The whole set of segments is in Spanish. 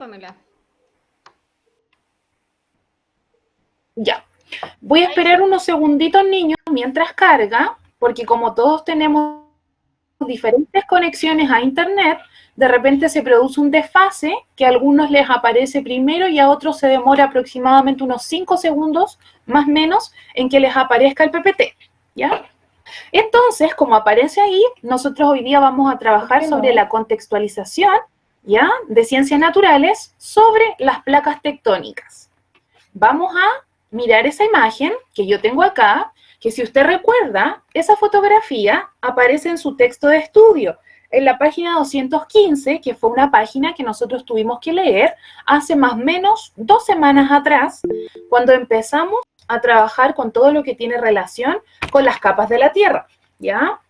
Pamela. Ya. Voy a esperar unos segunditos, niños, mientras carga, porque como todos tenemos diferentes conexiones a internet, de repente se produce un desfase que a algunos les aparece primero y a otros se demora aproximadamente unos 5 segundos, más o menos, en que les aparezca el PPT, ¿ya? Entonces, como aparece ahí, nosotros hoy día vamos a trabajar sobre la contextualización, ¿ya?, de ciencias naturales sobre las placas tectónicas. Vamos a mirar esa imagen que yo tengo acá, que si usted recuerda, esa fotografía aparece en su texto de estudio, en la página 215, que fue una página que nosotros tuvimos que leer hace más o menos 2 semanas atrás, cuando empezamos a trabajar con todo lo que tiene relación con las capas de la Tierra, ¿ya?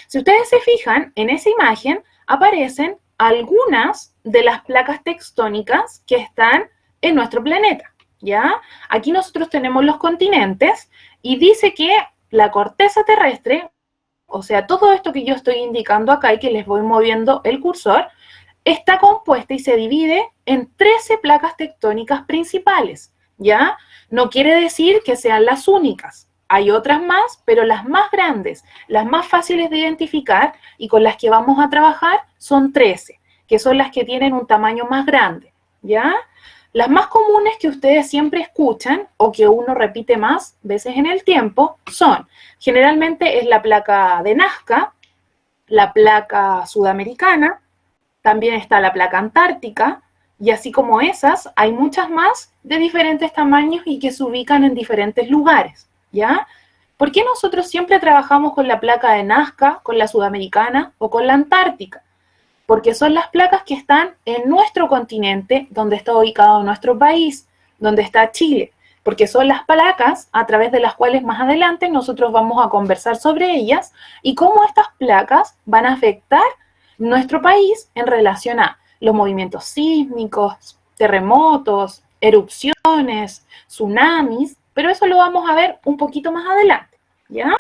Si ustedes se fijan, en esa imagen aparecen algunas de las placas tectónicas que están en nuestro planeta, ¿ya? Aquí nosotros tenemos los continentes y dice que la corteza terrestre, o sea, todo esto que yo estoy indicando acá y que les voy moviendo el cursor, está compuesta y se divide en 13 placas tectónicas principales, ¿ya? No quiere decir que sean las únicas. Hay otras más, pero las más grandes, las más fáciles de identificar y con las que vamos a trabajar son 13, que son las que tienen un tamaño más grande, ¿ya? Las más comunes que ustedes siempre escuchan o que uno repite más veces en el tiempo son, generalmente es la placa de Nazca, la placa sudamericana, también está la placa antártica, y así como esas, hay muchas más de diferentes tamaños y que se ubican en diferentes lugares, ¿ya? ¿Por qué nosotros siempre trabajamos con la placa de Nazca, con la sudamericana o con la antártica? Porque son las placas que están en nuestro continente, donde está ubicado nuestro país, donde está Chile, porque son las placas a través de las cuales más adelante nosotros vamos a conversar sobre ellas y cómo estas placas van a afectar nuestro país en relación a los movimientos sísmicos, terremotos, erupciones, tsunamis, pero eso lo vamos a ver un poquito más adelante, ¿ya?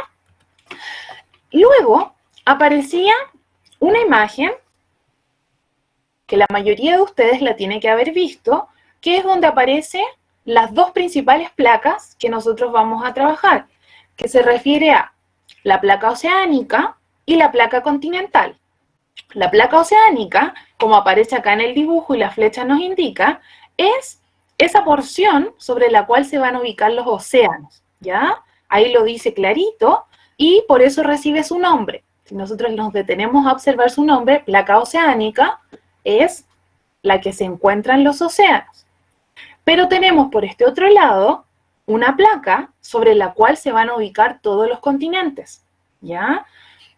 Luego aparecía una imagen que la mayoría de ustedes la tiene que haber visto, que es donde aparecen las dos principales placas que nosotros vamos a trabajar, que se refiere a la placa oceánica y la placa continental. La placa oceánica, como aparece acá en el dibujo y la flecha nos indica, es esa porción sobre la cual se van a ubicar los océanos, ¿ya? Ahí lo dice clarito y por eso recibe su nombre. Si nosotros nos detenemos a observar su nombre, placa oceánica es la que se encuentra en los océanos. Pero tenemos por este otro lado una placa sobre la cual se van a ubicar todos los continentes, ¿ya?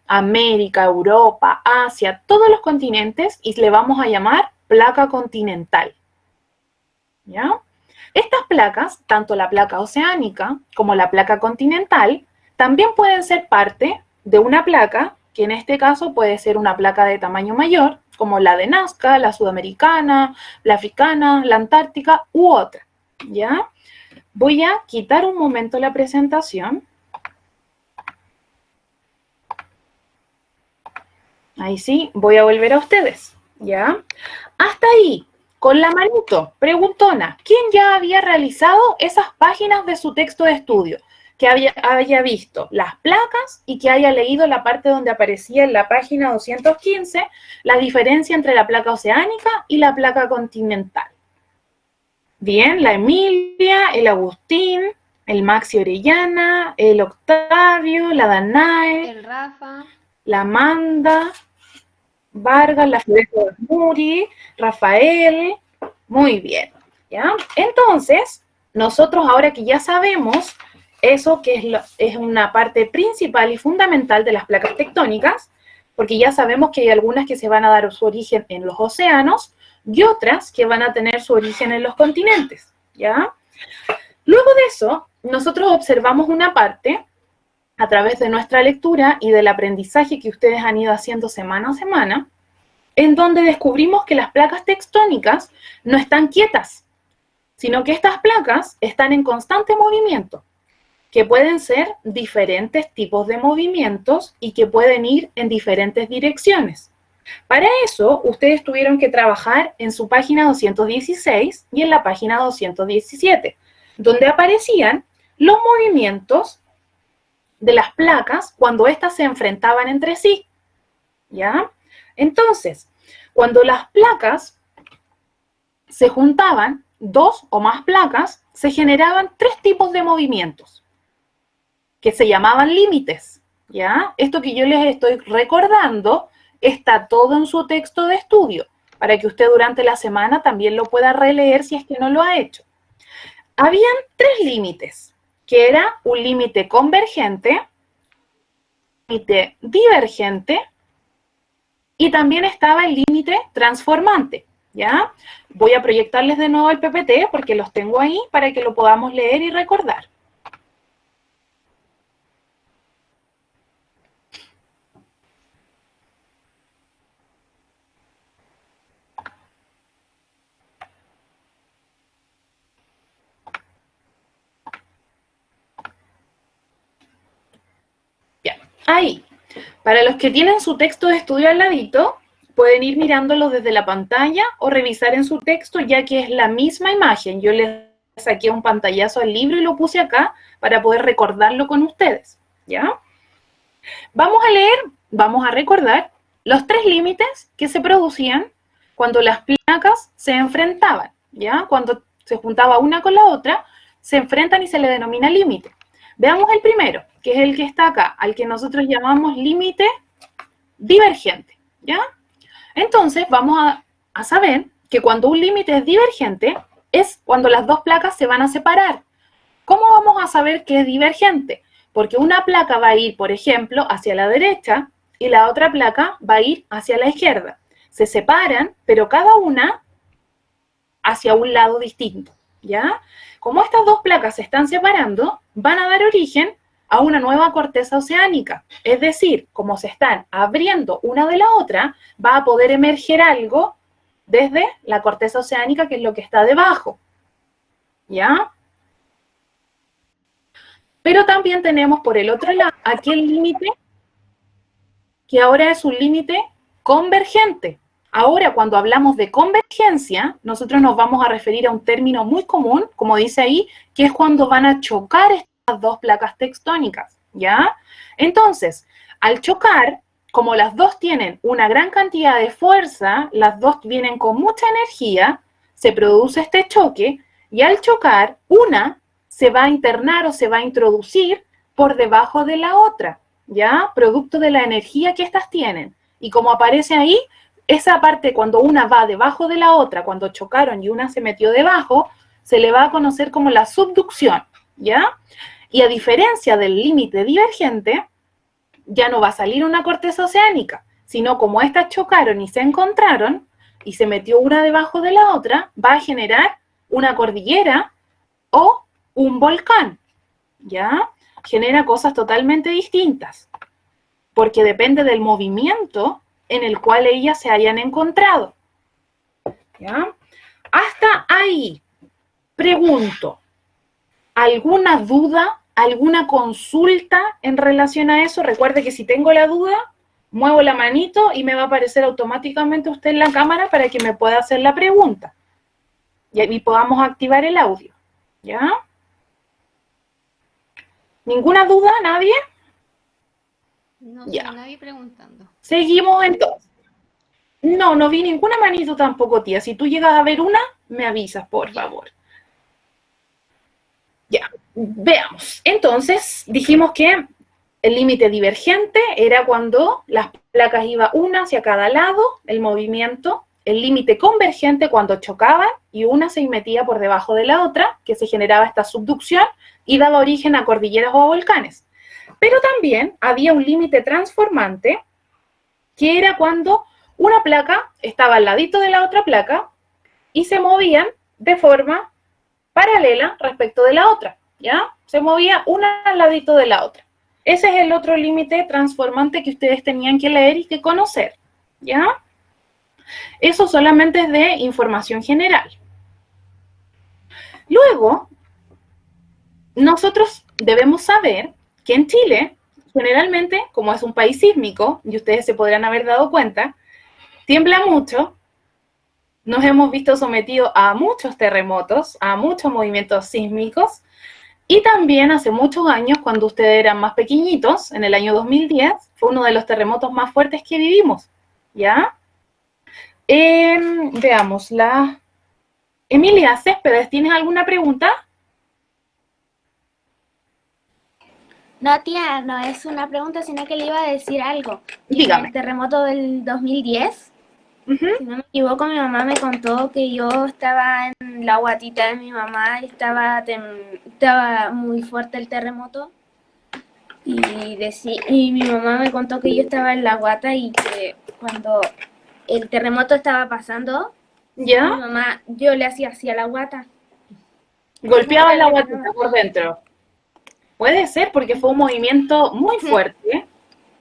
América, Europa, Asia, todos los continentes, y le vamos a llamar placa continental, ¿ya? Estas placas, tanto la placa oceánica como la placa continental, también pueden ser parte de una placa, que en este caso puede ser una placa de tamaño mayor, como la de Nazca, la sudamericana, la africana, la antártica u otra, ¿ya? Voy a quitar un momento la presentación. Ahí sí, voy a volver a ustedes, ¿ya? Hasta ahí, con la manito, preguntona, ¿quién ya había realizado esas páginas de su texto de estudio? Que haya visto las placas y que haya leído la parte donde aparecía en la página 215 la diferencia entre la placa oceánica y la placa continental. Bien, la Emilia, el Agustín, el Maxi Orellana, el Octavio, la Danae, El Rafa, la Amanda, Vargas, la Flores Muri, Rafael, muy bien, ¿ya? Entonces, nosotros ahora que ya sabemos eso que es una parte principal y fundamental de las placas tectónicas, porque ya sabemos que hay algunas que se van a dar su origen en los océanos y otras que van a tener su origen en los continentes, ¿ya? Luego de eso, nosotros observamos una parte a través de nuestra lectura y del aprendizaje que ustedes han ido haciendo semana a semana, en donde descubrimos que las placas tectónicas no están quietas, sino que estas placas están en constante movimiento, que pueden ser diferentes tipos de movimientos y que pueden ir en diferentes direcciones, Para eso, ustedes tuvieron que trabajar en su página 216 y en la página 217, donde aparecían los movimientos de las placas cuando éstas se enfrentaban entre sí, ¿ya? Entonces, cuando las placas se juntaban, dos o más placas, se generaban tres tipos de movimientos, que se llamaban límites, ¿ya? Esto que yo les estoy recordando está todo en su texto de estudio, para que usted durante la semana también lo pueda releer si es que no lo ha hecho. Habían tres límites, que era un límite convergente, un límite divergente, y también estaba el límite transformante, ¿ya? Voy a proyectarles de nuevo el PPT porque los tengo ahí para que lo podamos leer y recordar. Ya, ahí. Para los que tienen su texto de estudio al ladito, pueden ir mirándolo desde la pantalla o revisar en su texto, ya que es la misma imagen. Yo les saqué un pantallazo al libro y lo puse acá para poder recordarlo con ustedes, ¿ya? Vamos a leer, vamos a recordar los tres límites que se producían cuando las placas se enfrentaban, ¿ya? Cuando se juntaba una con la otra, se enfrentan y se le denomina límite. Veamos el primero, que es el que está acá, al que nosotros llamamos límite divergente, ¿ya? Entonces, vamos a saber que cuando un límite es divergente, es cuando las dos placas se van a separar. ¿Cómo vamos a saber que es divergente? Porque una placa va a ir, por ejemplo, hacia la derecha y la otra placa va a ir hacia la izquierda. Se separan, pero cada una hacia un lado distinto, ¿ya? Como estas dos placas se están separando, van a dar origen a una nueva corteza oceánica. Es decir, como se están abriendo una de la otra, va a poder emerger algo desde la corteza oceánica, que es lo que está debajo, ¿ya? Pero también tenemos por el otro lado aquel límite que ahora es un límite convergente. Ahora, cuando hablamos de convergencia, nosotros nos vamos a referir a un término muy común, como dice ahí, que es cuando van a chocar estas dos placas tectónicas, ¿ya? Entonces, al chocar, como las dos tienen una gran cantidad de fuerza, las dos vienen con mucha energía, se produce este choque, y al chocar, una se va a internar o se va a introducir por debajo de la otra, ¿ya? Producto de la energía que estas tienen. Y como aparece ahí, esa parte cuando una va debajo de la otra, cuando chocaron y una se metió debajo, se le va a conocer como la subducción, ¿ya? Y a diferencia del límite divergente, ya no va a salir una corteza oceánica, sino como estas chocaron y se encontraron, y se metió una debajo de la otra, va a generar una cordillera o un volcán, ¿ya? Genera cosas totalmente distintas, porque depende del movimiento en el cual ellas se hayan encontrado, ¿ya? Hasta ahí, pregunto, ¿alguna duda, alguna consulta en relación a eso? Recuerde que si tengo la duda, muevo la manito y me va a aparecer automáticamente usted en la cámara para que me pueda hacer la pregunta y podamos activar el audio, ¿ya? ¿Ninguna duda? ¿Nadie? No Ya. sé, nadie preguntando. Seguimos entonces. No, no vi ninguna manito tampoco, tía. Si tú llegas a ver una, me avisas, por favor. Ya, veamos. Entonces, dijimos que el límite divergente era cuando las placas iban una hacia cada lado, el movimiento. El límite convergente cuando chocaban y una se metía por debajo de la otra, que se generaba esta subducción y daba origen a cordilleras o a volcanes. Pero también había un límite transformante, que era cuando una placa estaba al ladito de la otra placa y se movían de forma paralela respecto de la otra, ¿ya? Se movía una al ladito de la otra. Ese es el otro límite transformante que ustedes tenían que leer y que conocer, ¿ya? Eso solamente es de información general. Luego, nosotros debemos saber que en Chile, generalmente, como es un país sísmico, y ustedes se podrán haber dado cuenta, tiembla mucho, nos hemos visto sometidos a muchos terremotos, a muchos movimientos sísmicos, y también hace muchos años, cuando ustedes eran más pequeñitos, en el año 2010, fue uno de los terremotos más fuertes que vivimos, ¿ya? Veamos, Emilia Céspedes, ¿tienes alguna pregunta? No, tía, no es una pregunta, sino que le iba a decir algo. En Dígame. el terremoto del 2010, si no me equivoco, mi mamá me contó que yo estaba en la guatita de mi mamá y estaba muy fuerte el terremoto. Y mi mamá me contó que yo estaba en la guata y que cuando el terremoto estaba pasando, mi ¿Ya? mamá, yo le hacía así a la guata. Golpeaba la guatita por dentro. Puede ser porque fue un movimiento muy fuerte.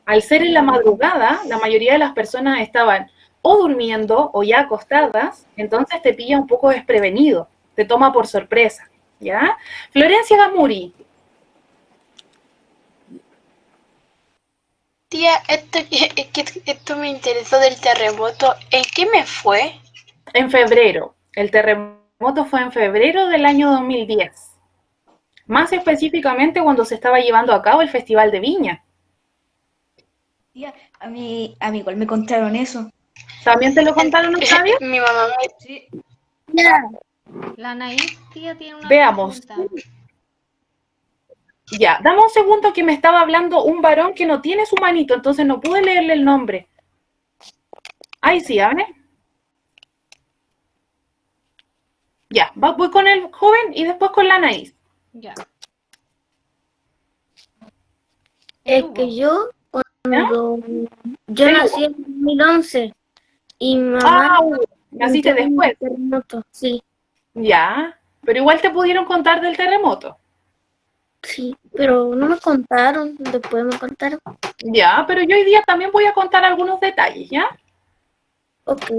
Al ser en la madrugada, la mayoría de las personas estaban o durmiendo o ya acostadas, entonces te pilla un poco desprevenido, te toma por sorpresa, ¿ya? Florencia Gamuri, Tía, esto me interesó del terremoto. ¿En qué me fue? en febrero. El terremoto fue en febrero del año 2010. Más específicamente cuando se estaba llevando a cabo el Festival de Viña. Tía, a mí igual me contaron eso. ¿También te lo contaron, Octavio? Mi mamá me... Sí. La Anaís, tía, tiene una Veamos. pregunta. Ya, dame un segundo que me estaba hablando un varón que no tiene su manito, entonces no pude leerle el nombre. Ahí sí, ¿hable? Ya, voy con el joven y después con la Anaís. Ya. Es Hugo. que yo, ¿Ya? cuando yo Sí, nací en 2011 y mi mamá naciste entró en un después. terremoto. Sí, Ya, pero igual te pudieron contar del terremoto. sí, pero no me contaron, después me contaron. Ya, pero yo hoy día también voy a contar algunos detalles, ¿ya? Ok.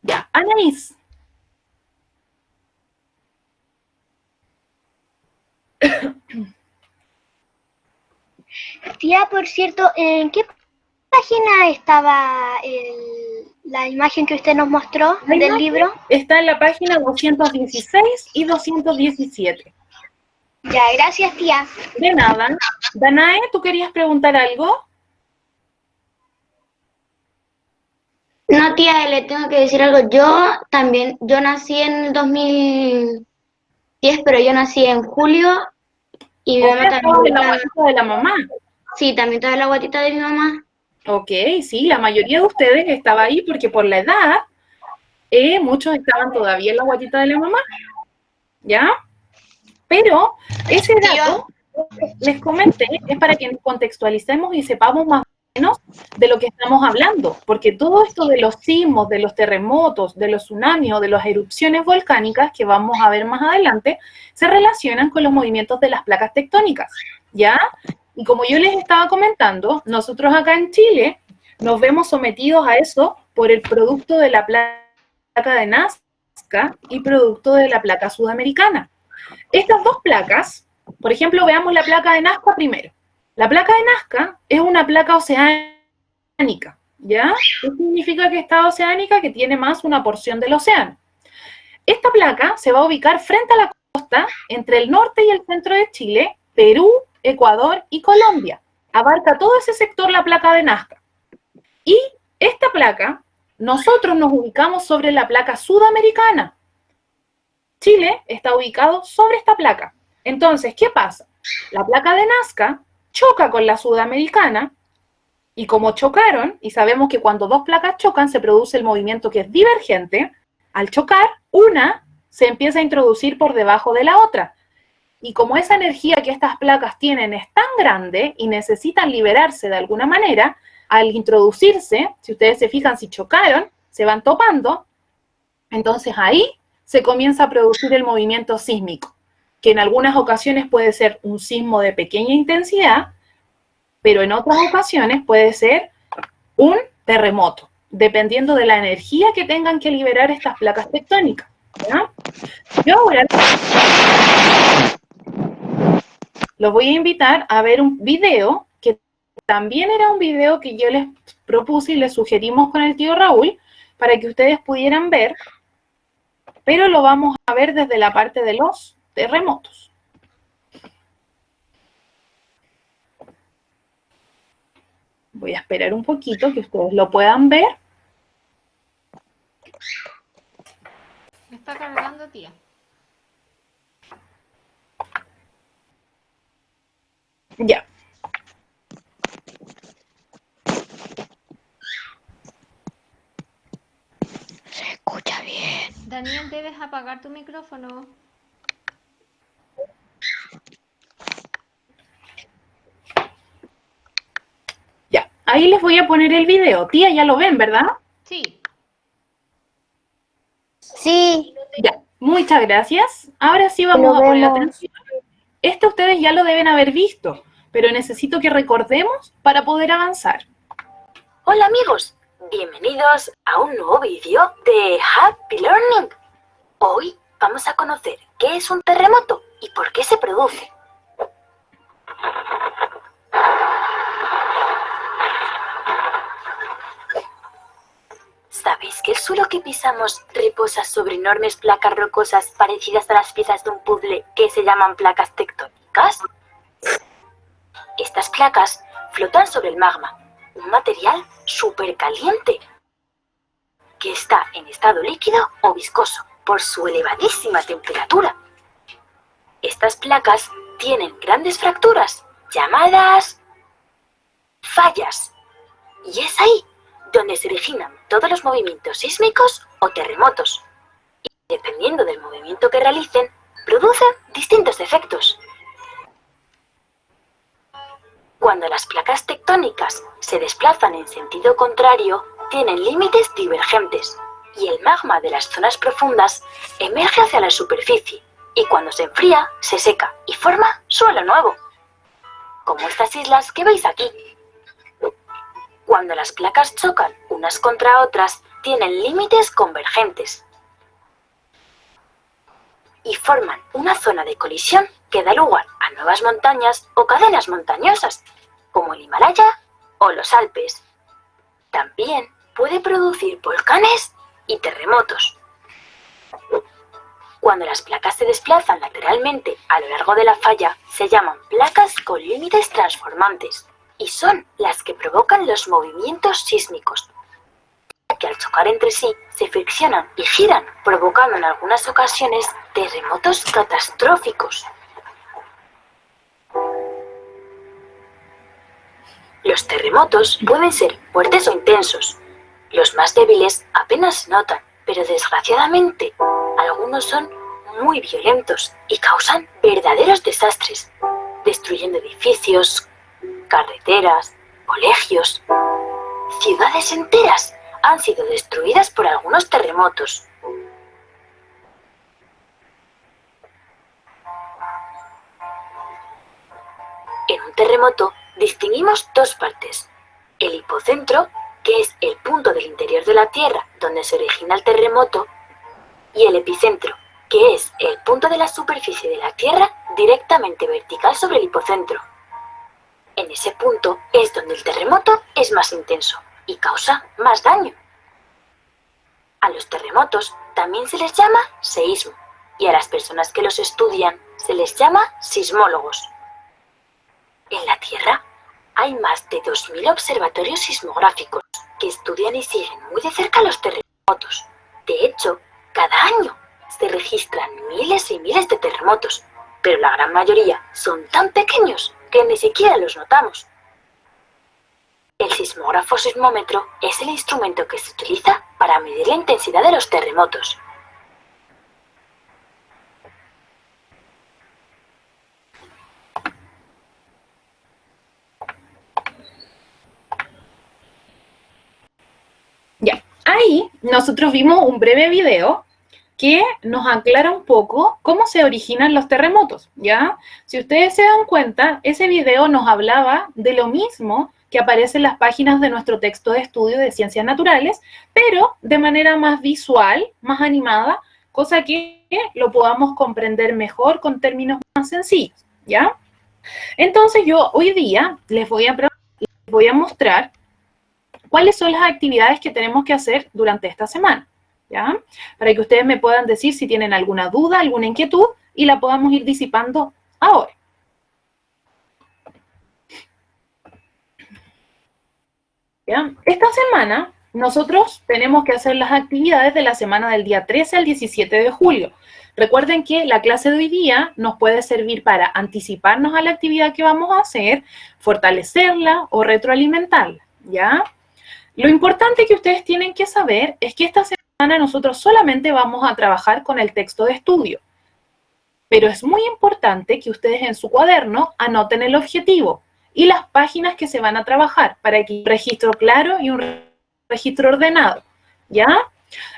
Ya, Anaís. Tía, por cierto, ¿en qué página estaba la imagen que usted nos mostró La del imagen libro? está en la página 216 y 217. Ya, gracias, tía. De nada. Danae, ¿tú querías preguntar algo? No, tía, le tengo que decir algo. Yo nací en el 2010, pero yo nací en julio y mi O mamá sea, estabas en también. la guatita de la mamá. Sí, también estaba en la guatita de mi mamá. Ok, sí, la mayoría de ustedes estaba ahí porque por la edad, muchos estaban todavía en la guatita de la mamá, ¿ya? Pero ese dato, les comenté, es para que nos contextualicemos y sepamos más o menos de lo que estamos hablando, porque todo esto de los sismos, de los terremotos, de los tsunamis o de las erupciones volcánicas que vamos a ver más adelante, se relacionan con los movimientos de las placas tectónicas, ¿ya? Y como yo les estaba comentando, nosotros acá en Chile nos vemos sometidos a eso por el producto de la placa de Nazca y producto de la placa sudamericana. Estas dos placas, por ejemplo, veamos la placa de Nazca primero. La placa de Nazca es una placa oceánica, ¿ya? ¿Qué significa que está oceánica? Que tiene más una porción del océano. Esta placa se va a ubicar frente a la costa entre el norte y el centro de Chile, Perú, Ecuador y Colombia. Abarca todo ese sector la placa de Nazca. Y esta placa, nosotros nos ubicamos sobre la placa sudamericana. Chile está ubicado sobre esta placa. Entonces, ¿qué pasa? La placa de Nazca choca con la sudamericana y como chocaron, y sabemos que cuando dos placas chocan se produce el movimiento que es divergente, al chocar, una se empieza a introducir por debajo de la otra. Y como esa energía que estas placas tienen es tan grande y necesitan liberarse de alguna manera, al introducirse, si ustedes se fijan, si chocaron, se van topando, entonces ahí se comienza a producir el movimiento sísmico, que en algunas ocasiones puede ser un sismo de pequeña intensidad, pero en otras ocasiones puede ser un terremoto, dependiendo de la energía que tengan que liberar estas placas tectónicas, ¿ya? Yo ahora los voy a invitar a ver un video que también era un video que yo les propuse y les sugerimos con el tío Raúl, para que ustedes pudieran ver, pero lo vamos a ver desde la parte de los terremotos. Voy a esperar un poquito que ustedes lo puedan ver. Está cargando, tía. Ya. Se escucha bien. Daniel, debes apagar tu micrófono. Ya, ahí les voy a poner el video. Tía, ya lo ven, ¿verdad? Sí. Sí, Ya, muchas gracias. Ahora sí vamos Lo a poner vemos. atención. Este ustedes ya lo deben haber visto, pero necesito que recordemos para poder avanzar. Hola amigos, bienvenidos a un nuevo vídeo de Happy Learning. Hoy vamos a conocer qué es un terremoto y por qué se produce. ¿Sabéis que el suelo que pisamos reposa sobre enormes placas rocosas parecidas a las piezas de un puzzle que se llaman placas tectónicas? Estas placas flotan sobre el magma, un material súper caliente que está en estado líquido o viscoso por su elevadísima temperatura. Estas placas tienen grandes fracturas llamadas fallas, y es ahí donde se originan todos los movimientos sísmicos o terremotos. Y dependiendo del movimiento que realicen, producen distintos efectos. Cuando las placas tectónicas se desplazan en sentido contrario, tienen límites divergentes y el magma de las zonas profundas emerge hacia la superficie y cuando se enfría, se seca y forma suelo nuevo, como estas islas que veis aquí. Cuando las placas chocan unas contra otras, tienen límites convergentes y forman una zona de colisión que da lugar a nuevas montañas o cadenas montañosas, como el Himalaya o los Alpes. También puede producir volcanes y terremotos. Cuando las placas se desplazan lateralmente a lo largo de la falla, se llaman placas con límites transformantes y son las que provocan los movimientos sísmicos, que al chocar entre sí se friccionan y giran, provocando en algunas ocasiones terremotos catastróficos. Los terremotos pueden ser fuertes o intensos. Los más débiles apenas se notan, pero desgraciadamente algunos son muy violentos y causan verdaderos desastres, destruyendo edificios, carreteras, colegios. Ciudades enteras han sido destruidas por algunos terremotos. En un terremoto distinguimos dos partes: el hipocentro, que es el punto del interior de la Tierra donde se origina el terremoto, y el epicentro, que es el punto de la superficie de la Tierra directamente vertical sobre el hipocentro. En ese punto es donde el terremoto es más intenso y causa más daño. A los terremotos también se les llama seísmo y a las personas que los estudian se les llama sismólogos. En la Tierra hay más de 2000 observatorios sismográficos que estudian y siguen muy de cerca los terremotos. De hecho, cada año se registran miles y miles de terremotos, pero la gran mayoría son tan pequeños que ni siquiera los notamos. El sismógrafo sismómetro es el instrumento que se utiliza para medir la intensidad de los terremotos. Ya, ahí nosotros vimos un breve video que nos aclara un poco cómo se originan los terremotos, ¿ya? Si ustedes se dan cuenta, ese video nos hablaba de lo mismo que aparece en las páginas de nuestro texto de estudio de ciencias naturales, pero de manera más visual, más animada, cosa que lo podamos comprender mejor con términos más sencillos, ¿ya? Entonces yo hoy día les voy a mostrar cuáles son las actividades que tenemos que hacer durante esta semana, ¿ya? Para que ustedes me puedan decir si tienen alguna duda, alguna inquietud, y la podamos ir disipando ahora. ¿Ya? Esta semana nosotros tenemos que hacer las actividades de la semana del día 13 al 17 de julio. Recuerden que la clase de hoy día nos puede servir para anticiparnos a la actividad que vamos a hacer, fortalecerla o retroalimentarla, ¿ya? Lo importante que ustedes tienen que saber es que esta semana nosotros solamente vamos a trabajar con el texto de estudio. Pero es muy importante que ustedes en su cuaderno anoten el objetivo y las páginas que se van a trabajar para que haya un registro claro y un registro ordenado, ¿ya?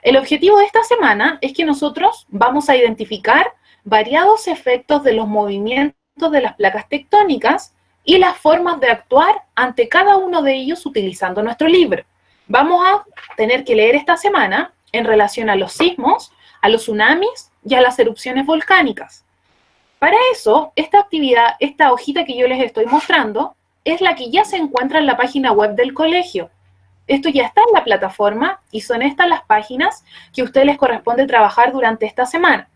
El objetivo de esta semana es que nosotros vamos a identificar variados efectos de los movimientos de las placas tectónicas y las formas de actuar ante cada uno de ellos utilizando nuestro libro. Vamos a tener que leer esta semana en relación a los sismos, a los tsunamis y a las erupciones volcánicas. Para eso, esta actividad, esta hojita que yo les estoy mostrando, es la que ya se encuentra en la página web del colegio. Esto ya está en la plataforma y son estas las páginas que a ustedes les corresponde trabajar durante esta semana.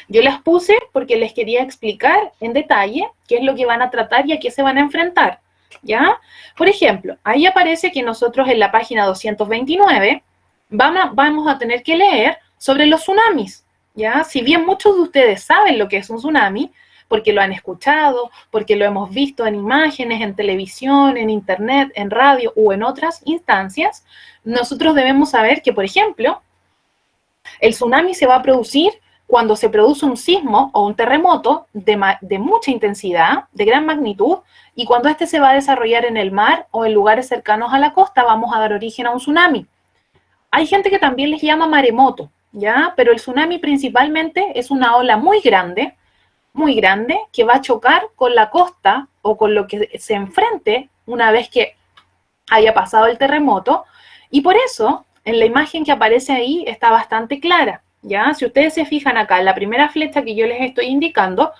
Yo las puse porque les quería explicar en detalle qué es lo que van a tratar y a qué se van a enfrentar, ¿ya? Por ejemplo, ahí aparece que nosotros en la página 229 vamos a tener que leer sobre los tsunamis, ¿ya? Si bien muchos de ustedes saben lo que es un tsunami, porque lo han escuchado, porque lo hemos visto en imágenes, en televisión, en internet, en radio o en otras instancias, nosotros debemos saber que, por ejemplo, el tsunami se va a producir cuando se produce un sismo o un terremoto de mucha intensidad, de gran magnitud, y cuando este se va a desarrollar en el mar o en lugares cercanos a la costa, vamos a dar origen a un tsunami. Hay gente que también les llama maremoto, ¿ya? Pero el tsunami principalmente es una ola muy grande, que va a chocar con la costa o con lo que se enfrente una vez que haya pasado el terremoto, y por eso en la imagen que aparece ahí está bastante clara, ¿ya? Si ustedes se fijan acá en la primera flecha que yo les estoy indicando,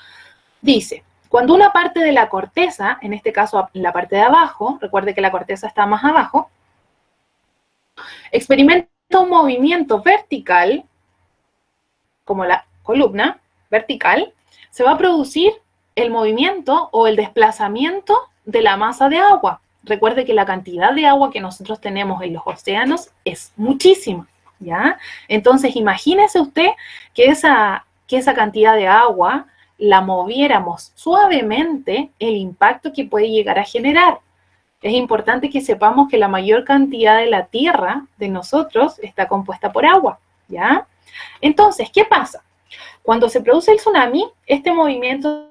dice, cuando una parte de la corteza, en este caso la parte de abajo, recuerde que la corteza está más abajo, experimenta un movimiento vertical, como la columna vertical, se va a producir el movimiento o el desplazamiento de la masa de agua. Recuerde que la cantidad de agua que nosotros tenemos en los océanos es muchísima, ¿ya? Entonces, imagínese usted que esa cantidad de agua la moviéramos suavemente, el impacto que puede llegar a generar. Es importante que sepamos que la mayor cantidad de la Tierra, de nosotros, está compuesta por agua, ¿ya? Entonces, ¿qué pasa? Cuando se produce el tsunami, este movimiento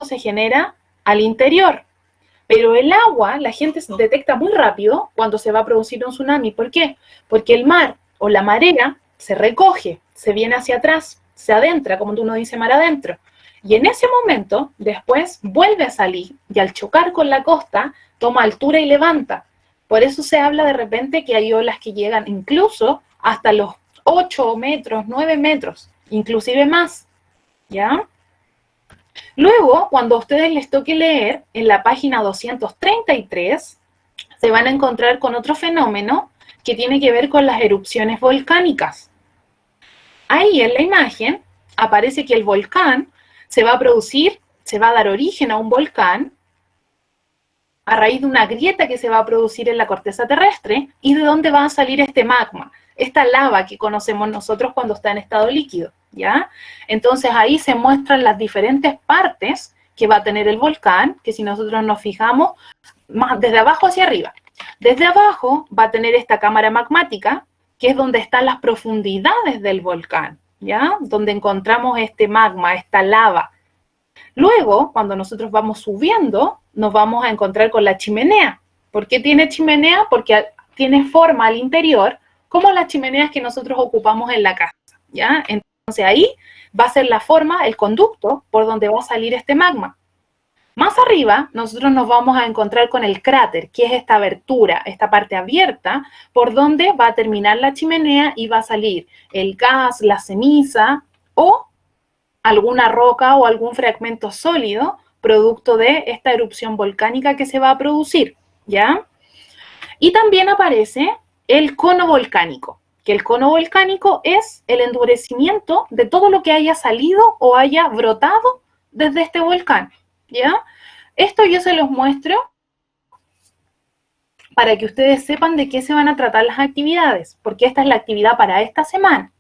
se genera al interior. Pero el agua, la gente detecta muy rápido cuando se va a producir un tsunami. ¿Por qué? Porque el mar o la marea se recoge, se viene hacia atrás, se adentra, como uno dice, mar adentro. Y en ese momento, después, vuelve a salir y al chocar con la costa, toma altura y levanta. Por eso se habla de repente que hay olas que llegan incluso hasta los 8 metros, 9 metros, inclusive más, ¿ya? Luego, cuando a ustedes les toque leer, en la página 233, se van a encontrar con otro fenómeno que tiene que ver con las erupciones volcánicas. Ahí en la imagen aparece que el volcán se va a producir, se va a dar origen a un volcán a raíz de una grieta que se va a producir en la corteza terrestre y de dónde va a salir este magma, esta lava que conocemos nosotros cuando está en estado líquido, ¿ya? Entonces ahí se muestran las diferentes partes que va a tener el volcán, que si nosotros nos fijamos, desde abajo hacia arriba. Desde abajo va a tener esta cámara magmática, que es donde están las profundidades del volcán, ¿ya? Donde encontramos este magma, esta lava. Luego, cuando nosotros vamos subiendo, nos vamos a encontrar con la chimenea. ¿Por qué tiene chimenea? Porque tiene forma al interior, como las chimeneas que nosotros ocupamos en la casa, ¿ya? Entonces ahí va a ser la forma, el conducto por donde va a salir este magma. Más arriba, nosotros nos vamos a encontrar con el cráter, que es esta abertura, esta parte abierta, por donde va a terminar la chimenea y va a salir el gas, la ceniza o alguna roca o algún fragmento sólido producto de esta erupción volcánica que se va a producir, ¿ya? Y también aparece el cono volcánico, que el cono volcánico es el endurecimiento de todo lo que haya salido o haya brotado desde este volcán, ¿ya? Esto yo se los muestro para que ustedes sepan de qué se van a tratar las actividades, porque esta es la actividad para esta semana.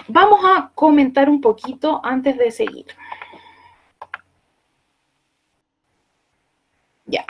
Vamos a comentar un poquito antes de seguir. Ya.